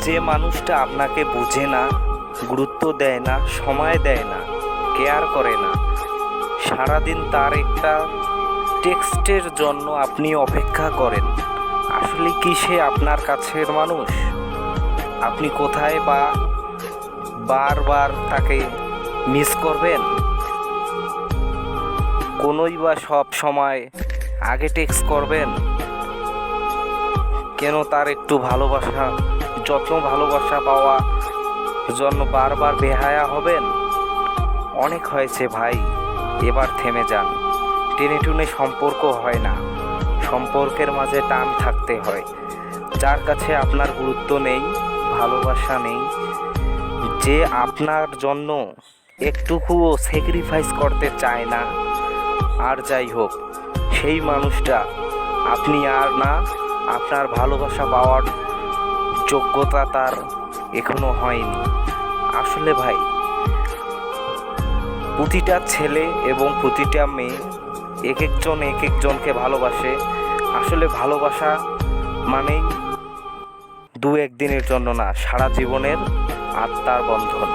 যে মানুষটা আপনাকে বুঝে না, গুরুত্ব দেয় না, সময় দেয় না, কেয়ার করে না, সারাদিন তার একটা টেক্সটের জন্য আপনি অপেক্ষা করেন, আসলে কি সে আপনার কাছের মানুষ? আপনি কোথায় বা বারবার তাকে মিস করবেন? কোনোই বা সব সময় আগে টেক্সট করবেন? কেন তার একটু ভালোবাসা, যত্ন ভালোবাসা পাওয়া জন্য বারবার বেহায়া হবেন? অনেক হয়েছে ভাই, এবার থেমে যান। টেনে টুনে সম্পর্ক হয় না, সম্পর্কের মাঝে টান থাকতে হয়। যার কাছে আপনার গুরুত্ব নেই, ভালোবাসা নেই, যে আপনার জন্য একটুকুও স্যাক্রিফাইস করতে চায় না, আর যাই হোক, সেই মানুষটা আপনি আর না, আপনার ভালোবাসা পাওয়ার যোগ্যতা তার এখনো হয়নি। আসলে ভাই, প্রতিটা ছেলে এবং প্রতিটা মেয়ে এক একজনকে ভালোবাসে। আসলে ভালোবাসা মানেই দু একদিনের জন্য না, সারা জীবনের আত্মার বন্ধন।